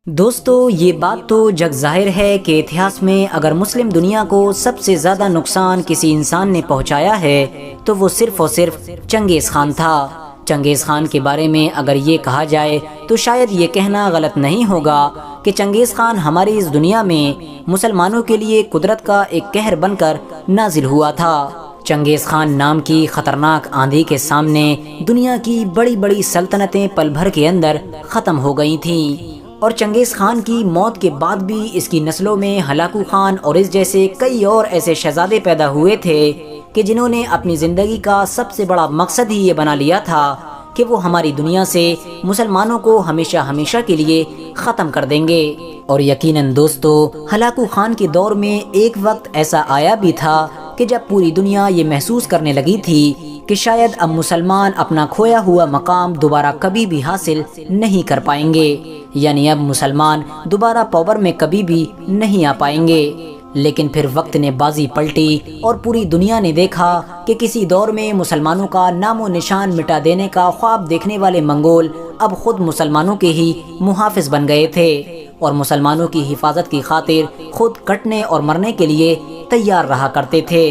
دوستو یہ بات تو جگ ظاہر ہے کہ اتہاس میں اگر مسلم دنیا کو سب سے زیادہ نقصان کسی انسان نے پہنچایا ہے تو وہ صرف اور صرف چنگیز خان تھا۔ چنگیز خان کے بارے میں اگر یہ کہا جائے تو شاید یہ کہنا غلط نہیں ہوگا کہ چنگیز خان ہماری اس دنیا میں مسلمانوں کے لیے قدرت کا ایک قہر بن کر نازل ہوا تھا۔ چنگیز خان نام کی خطرناک آندھی کے سامنے دنیا کی بڑی بڑی سلطنتیں پل بھر کے اندر ختم ہو گئی تھیں، اور چنگیز خان کی موت کے بعد بھی اس کی نسلوں میں ہلاکو خان اور اس جیسے کئی اور ایسے شہزادے پیدا ہوئے تھے کہ جنہوں نے اپنی زندگی کا سب سے بڑا مقصد ہی یہ بنا لیا تھا کہ وہ ہماری دنیا سے مسلمانوں کو ہمیشہ ہمیشہ کے لیے ختم کر دیں گے۔ اور یقیناً دوستو، ہلاکو خان کے دور میں ایک وقت ایسا آیا بھی تھا کہ جب پوری دنیا یہ محسوس کرنے لگی تھی کہ شاید اب مسلمان اپنا کھویا ہوا مقام دوبارہ کبھی بھی حاصل نہیں کر پائیں گے، یعنی اب مسلمان دوبارہ پاور میں کبھی بھی نہیں آ پائیں گے۔ لیکن پھر وقت نے بازی پلٹی اور پوری دنیا نے دیکھا کہ کسی دور میں مسلمانوں کا نام و نشان مٹا دینے کا خواب دیکھنے والے منگول اب خود مسلمانوں کے ہی محافظ بن گئے تھے، اور مسلمانوں کی حفاظت کی خاطر خود کٹنے اور مرنے کے لیے تیار رہا کرتے تھے۔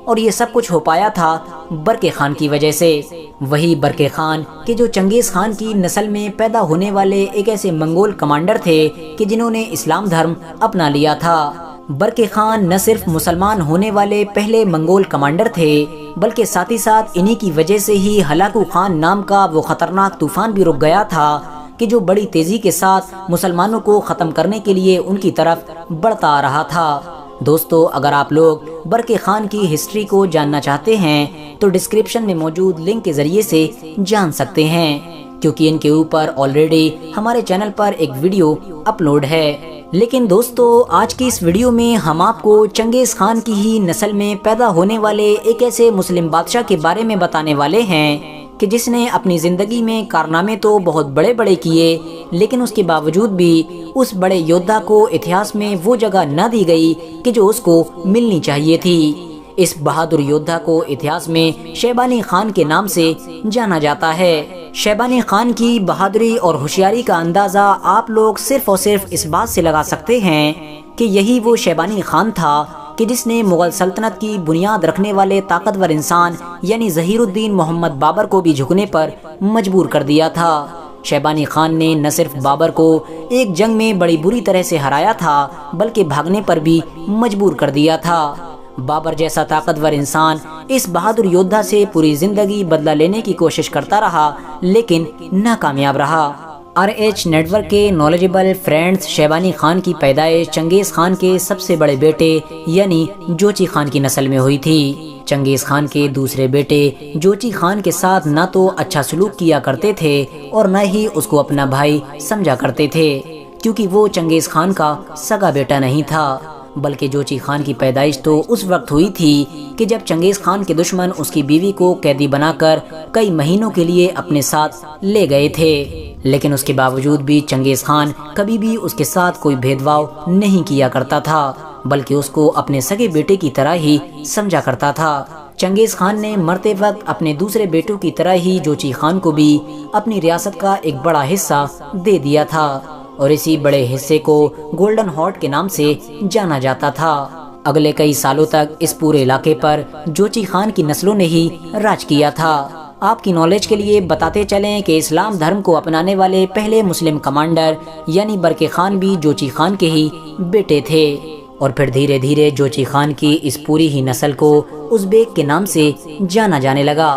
اور یہ سب کچھ ہو پایا تھا برقع خان کی وجہ سے، وہی برقع خان کہ جو چنگیز خان کی نسل میں پیدا ہونے والے ایک ایسے منگول کمانڈر تھے کہ جنہوں نے اسلام دھرم اپنا لیا تھا۔ برقع خان نہ صرف مسلمان ہونے والے پہلے منگول کمانڈر تھے بلکہ ساتھ ہی ساتھ انہی کی وجہ سے ہی ہلاکو خان نام کا وہ خطرناک طوفان بھی رک گیا تھا کہ جو بڑی تیزی کے ساتھ مسلمانوں کو ختم کرنے کے لیے ان کی طرف بڑھتا آ رہا تھا۔ دوستو، اگر آپ لوگ برقع خان کی ہسٹری کو جاننا چاہتے ہیں تو ڈسکرپشن میں موجود لنک کے ذریعے سے جان سکتے ہیں، کیونکہ ان کے اوپر آلریڈی ہمارے چینل پر ایک ویڈیو اپلوڈ ہے۔ لیکن دوستو، آج کی اس ویڈیو میں ہم آپ کو چنگیز خان کی ہی نسل میں پیدا ہونے والے ایک ایسے مسلم بادشاہ کے بارے میں بتانے والے ہیں کہ جس نے اپنی زندگی میں کارنامے تو بہت بڑے بڑے کیے، لیکن اس کے باوجود بھی اس بڑے یودھا کو اتہاس میں وہ جگہ نہ دی گئی کہ جو اس کو ملنی چاہیے تھی۔ اس بہادر یودھا کو اتہاس میں شیبانی خان کے نام سے جانا جاتا ہے۔ شیبانی خان کی بہادری اور ہوشیاری کا اندازہ آپ لوگ صرف اور صرف اس بات سے لگا سکتے ہیں کہ یہی وہ شیبانی خان تھا کہ جس نے مغل سلطنت کی بنیاد رکھنے والے طاقتور انسان یعنی ظہیر الدین محمد بابر کو بھی جھکنے پر مجبور کر دیا تھا۔ شیبانی خان نے نہ صرف بابر کو ایک جنگ میں بڑی بری طرح سے ہرایا تھا بلکہ بھاگنے پر بھی مجبور کر دیا تھا۔ بابر جیسا طاقتور انسان اس بہادر یودھا سے پوری زندگی بدلہ لینے کی کوشش کرتا رہا لیکن ناکامیاب رہا۔ RH نیٹ ورک کے نالجبل فرینڈز، شیبانی خان کی پیدائش چنگیز خان کے سب سے بڑے بیٹے یعنی جوچی خان کی نسل میں ہوئی تھی۔ چنگیز خان کے دوسرے بیٹے جوچی خان کے ساتھ نہ تو اچھا سلوک کیا کرتے تھے اور نہ ہی اس کو اپنا بھائی سمجھا کرتے تھے، کیونکہ وہ چنگیز خان کا سگا بیٹا نہیں تھا، بلکہ جوچی خان کی پیدائش تو اس وقت ہوئی تھی کہ جب چنگیز خان کے دشمن اس کی بیوی کو قیدی بنا کر کئی مہینوں کے لیے اپنے ساتھ لے گئے تھے، لیکن اس کے باوجود بھی چنگیز خان کبھی بھی اس کے ساتھ کوئی بھید بھاؤ نہیں کیا کرتا تھا بلکہ اس کو اپنے سگے بیٹے کی طرح ہی سمجھا کرتا تھا۔ چنگیز خان نے مرتے وقت اپنے دوسرے بیٹوں کی طرح ہی جوچی خان کو بھی اپنی ریاست کا ایک بڑا حصہ دے دیا تھا، اور اسی بڑے حصے کو گولڈن ہارٹ کے نام سے جانا جاتا تھا۔ اگلے کئی سالوں تک اس پورے علاقے پر جوچی خان کی نسلوں نے ہی راج کیا تھا۔ آپ کی نالج کے لیے بتاتے چلیں کہ اسلام دھرم کو اپنانے والے پہلے مسلم کمانڈر یعنی برقع خان بھی جوچی خان کے ہی بیٹے تھے، اور پھر دھیرے دھیرے جوچی خان کی اس پوری ہی نسل کو ازبیک کے نام سے جانا جانے لگا۔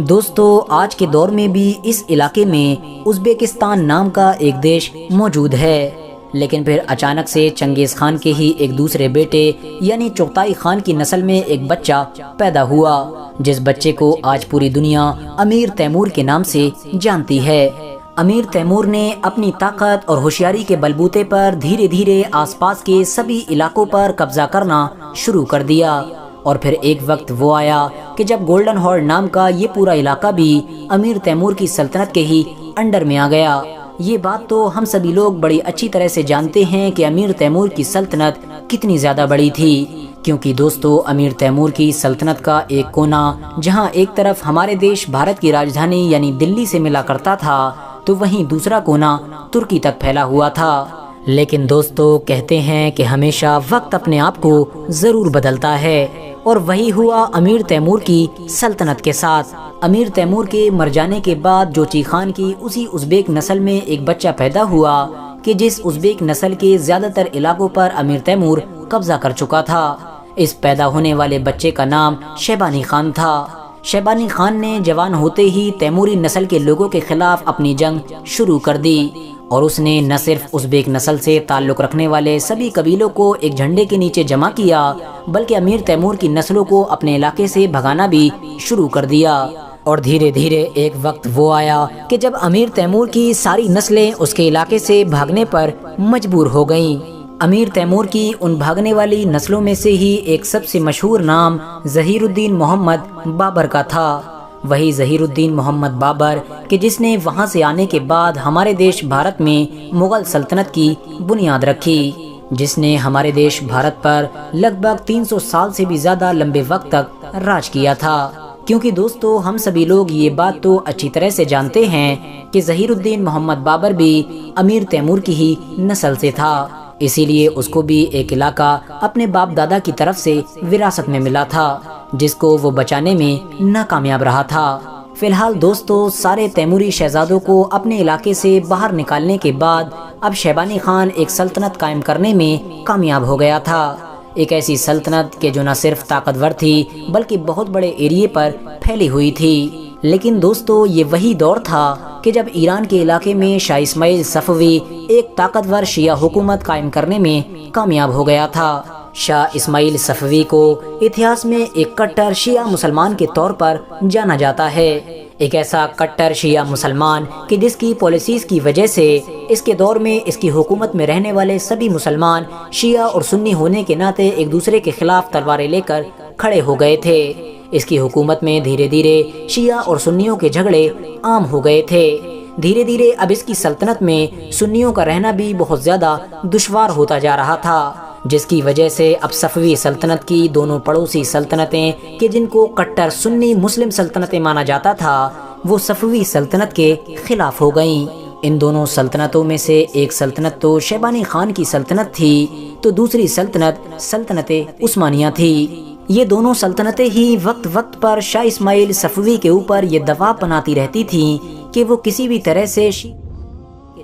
دوستو، آج کے دور میں بھی اس علاقے میں ازبیکستان نام کا ایک دیش موجود ہے، لیکن پھر اچانک سے چنگیز خان کے ہی ایک دوسرے بیٹے یعنی چغتائی خان کی نسل میں ایک بچہ پیدا ہوا، جس بچے کو آج پوری دنیا امیر تیمور کے نام سے جانتی ہے۔ امیر تیمور نے اپنی طاقت اور ہوشیاری کے بلبوتے پر دھیرے دھیرے آس پاس کے سبھی علاقوں پر قبضہ کرنا شروع کر دیا، اور پھر ایک وقت وہ آیا کہ جب گولڈن ہارٹ نام کا یہ پورا علاقہ بھی امیر تیمور کی سلطنت کے ہی انڈر میں آ گیا۔ یہ بات تو ہم سبھی لوگ بڑی اچھی طرح سے جانتے ہیں کہ امیر تیمور کی سلطنت کتنی زیادہ بڑی تھی، کیونکہ دوستو امیر تیمور کی سلطنت کا ایک کونا جہاں ایک طرف ہمارے دیش بھارت کی راجدھانی یعنی دلی سے ملا کرتا تھا تو وہیں دوسرا کونا ترکی تک پھیلا ہوا تھا، لیکن دوستو کہتے ہیں کہ ہمیشہ وقت اپنے آپ کو ضرور بدلتا ہے، اور وہی ہوا امیر تیمور کی سلطنت کے ساتھ۔ امیر تیمور کے مر جانے کے بعد جوچی خان کی اسی ازبیک نسل میں ایک بچہ پیدا ہوا کہ جس ازبیک نسل کے زیادہ تر علاقوں پر امیر تیمور قبضہ کر چکا تھا۔ اس پیدا ہونے والے بچے کا نام شیبانی خان تھا۔ شیبانی خان نے جوان ہوتے ہی تیموری نسل کے لوگوں کے خلاف اپنی جنگ شروع کر دی، اور اس نے نہ صرف ازبیک نسل سے تعلق رکھنے والے سبھی قبیلوں کو ایک جھنڈے کے نیچے جمع کیا، بلکہ امیر تیمور کی نسلوں کو اپنے علاقے سے بھگانا بھی شروع کر دیا۔ اور دھیرے دھیرے ایک وقت وہ آیا کہ جب امیر تیمور کی ساری نسلیں اس کے علاقے سے بھاگنے پر مجبور ہو گئیں۔ امیر تیمور کی ان بھاگنے والی نسلوں میں سے ہی ایک سب سے مشہور نام ظہیر الدین محمد بابر کا تھا۔ وہی ظہیر الدین محمد بابر کہ جس نے وہاں سے آنے کے بعد ہمارے دیش بھارت میں مغل سلطنت کی بنیاد رکھی، جس نے ہمارے دیش بھارت پر لگ بھگ 300 سال سے بھی زیادہ لمبے وقت تک راج کیا تھا۔ کیونکہ دوستو ہم سبھی لوگ یہ بات تو اچھی طرح سے جانتے ہیں کہ ظہیر الدین محمد بابر بھی امیر تیمور کی ہی نسل سے تھا، اسی لیے اس کو بھی ایک علاقہ اپنے باپ دادا کی طرف سے وراثت میں ملا تھا، جس کو وہ بچانے میں ناکامیاب رہا تھا۔ فی الحال دوستو سارے تیموری شہزادوں کو اپنے علاقے سے باہر نکالنے کے بعد اب شیبانی خان ایک سلطنت قائم کرنے میں کامیاب ہو گیا تھا، ایک ایسی سلطنت کہ جو نہ صرف طاقتور تھی بلکہ بہت بڑے ایریے پر پھیلی ہوئی تھی۔ لیکن دوستو یہ وہی دور تھا کہ جب ایران کے علاقے میں شاہ اسماعیل صفوی ایک طاقتور شیعہ حکومت قائم کرنے میں کامیاب ہو گیا تھا۔ شاہ اسماعیل صفوی کو اتہاس میں ایک کٹر شیعہ مسلمان کے طور پر جانا جاتا ہے، ایک ایسا کٹر شیعہ مسلمان کہ جس کی پالیسیز کی وجہ سے اس کے دور میں اس کی حکومت میں رہنے والے سبھی مسلمان شیعہ اور سنی ہونے کے ناطے ایک دوسرے کے خلاف تلواریں لے کر کھڑے ہو گئے تھے۔ اس کی حکومت میں دھیرے دھیرے شیعہ اور سنیوں کے جھگڑے عام ہو گئے تھے۔ دھیرے دھیرے اب اس کی سلطنت میں سنیوں کا رہنا بھی بہت زیادہ دشوار ہوتا جا رہا تھا، جس کی وجہ سے اب صفوی سلطنت کی دونوں پڑوسی سلطنتیں کہ جن کو کٹر سنی مسلم سلطنتیں مانا جاتا تھا وہ صفوی سلطنت کے خلاف ہو گئیں۔ ان دونوں سلطنتوں میں سے ایک سلطنت تو شیبانی خان کی سلطنت تھی تو دوسری سلطنت سلطنت عثمانیہ تھی۔ یہ دونوں سلطنتیں ہی وقت وقت پر شاہ اسماعیل صفوی کے اوپر یہ دباؤ بناتی رہتی تھیں کہ وہ کسی بھی طرح سے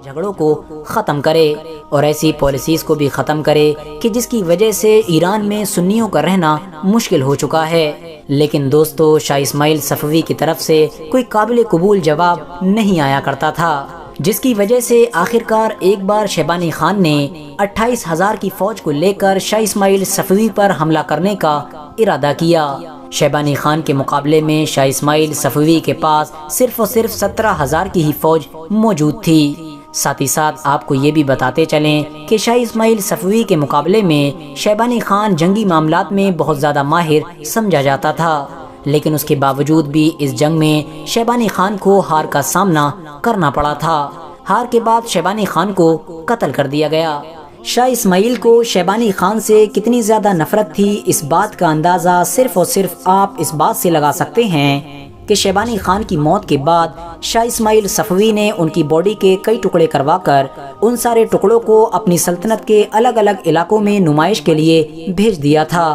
جھگڑوں کو ختم کرے اور ایسی پالیسیز کو بھی ختم کرے کہ جس کی وجہ سے ایران میں سنیوں کا رہنا مشکل ہو چکا ہے۔ لیکن دوستو شاہ اسماعیل صفوی کی طرف سے کوئی قابل قبول جواب نہیں آیا کرتا تھا، جس کی وجہ سے آخرکار ایک بار شیبانی خان نے 28,000 کی فوج کو لے کر شاہ اسماعیل صفوی پر حملہ کرنے کا ارادہ کیا۔ شیبانی خان کے مقابلے میں شاہ اسماعیل صفوی کے پاس صرف اور صرف 17,000 کی ہی فوج موجود تھی۔ ساتھ ہی ساتھ آپ کو یہ بھی بتاتے چلیں کہ شاہ اسماعیل صفوی کے مقابلے میں شیبانی خان جنگی معاملات میں بہت زیادہ ماہر سمجھا جاتا تھا، لیکن اس کے باوجود بھی اس جنگ میں شیبانی خان کو ہار کا سامنا کرنا پڑا تھا۔ ہار کے بعد شیبانی خان کو قتل کر دیا گیا۔ شاہ اسماعیل کو شیبانی خان سے کتنی زیادہ نفرت تھی اس بات کا اندازہ صرف اور صرف آپ اس بات سے لگا سکتے ہیں کہ شیبانی خان کی موت کے بعد شاہ اسماعیل صفوی نے ان کی باڈی کے کئی ٹکڑے کروا کر ان سارے ٹکڑوں کو اپنی سلطنت کے الگ الگ علاقوں میں نمائش کے لیے بھیج دیا تھا،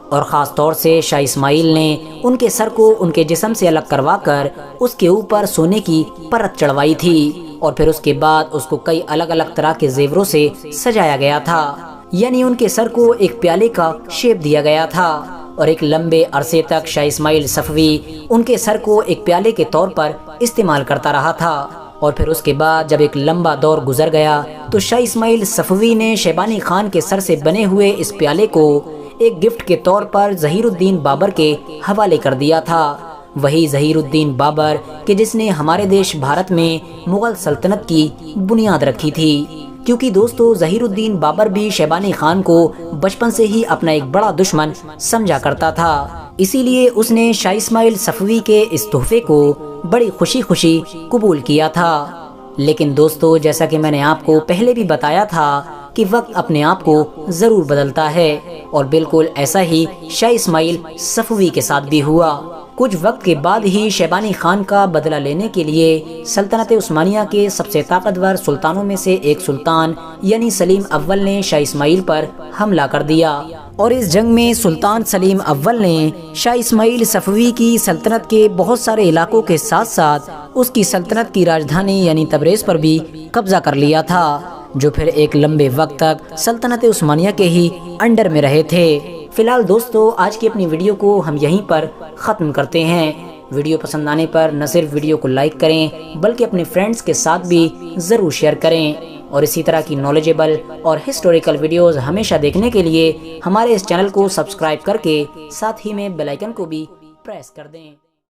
اور خاص طور سے شاہ اسماعیل نے ان کے سر کو ان کے جسم سے الگ کروا کر اس کے اوپر سونے کی پرت چڑھوائی تھی، اور پھر اس کے بعد اس کو کئی الگ الگ طرح کے زیوروں سے سجایا گیا تھا، یعنی ان کے سر کو ایک پیالے کا شیپ دیا گیا تھا، اور ایک لمبے عرصے تک شاہ اسماعیل صفوی ان کے سر کو ایک پیالے کے طور پر استعمال کرتا رہا تھا۔ اور پھر اس کے بعد جب ایک لمبا دور گزر گیا تو شاہ اسماعیل صفوی نے شیبانی خان کے سر سے بنے ہوئے اس پیالے کو ایک گفٹ کے طور پر ظہیر الدین بابر کے حوالے کر دیا تھا، وہی ظہیر الدین بابر کہ جس نے ہمارے دیش بھارت میں مغل سلطنت کی بنیاد رکھی تھی۔ کیونکہ دوستو ظہیر الدین بابر بھی شیبانی خان کو بچپن سے ہی اپنا ایک بڑا دشمن سمجھا کرتا تھا، اسی لیے اس نے شاہ اسماعیل صفوی کے اس تحفے کو بڑی خوشی خوشی قبول کیا تھا۔ لیکن دوستو جیسا کہ میں نے آپ کو پہلے بھی بتایا تھا کہ وقت اپنے آپ کو ضرور بدلتا ہے، اور بالکل ایسا ہی شاہ اسماعیل صفوی کے ساتھ بھی ہوا۔ کچھ وقت کے بعد ہی شیبانی خان کا بدلہ لینے کے لیے سلطنت عثمانیہ کے سب سے طاقتور سلطانوں میں سے ایک سلطان یعنی سلیم اول نے شاہ اسماعیل پر حملہ کر دیا، اور اس جنگ میں سلطان سلیم اول نے شاہ اسماعیل صفوی کی سلطنت کے بہت سارے علاقوں کے ساتھ ساتھ اس کی سلطنت کی راجدھانی یعنی تبریز پر بھی قبضہ کر لیا تھا، جو پھر ایک لمبے وقت تک سلطنت عثمانیہ کے ہی انڈر میں رہے تھے۔ فی الحال دوستو، آج کی اپنی ویڈیو کو ہم یہیں پر ختم کرتے ہیں۔ ویڈیو پسند آنے پر نہ صرف ویڈیو کو لائک کریں بلکہ اپنے فرینڈز کے ساتھ بھی ضرور شیئر کریں، اور اسی طرح کی نالجیبل اور ہسٹوریکل ویڈیوز ہمیشہ دیکھنے کے لیے ہمارے اس چینل کو سبسکرائب کر کے ساتھ ہی میں بیل آئیکن کو بھی پریس کر دیں۔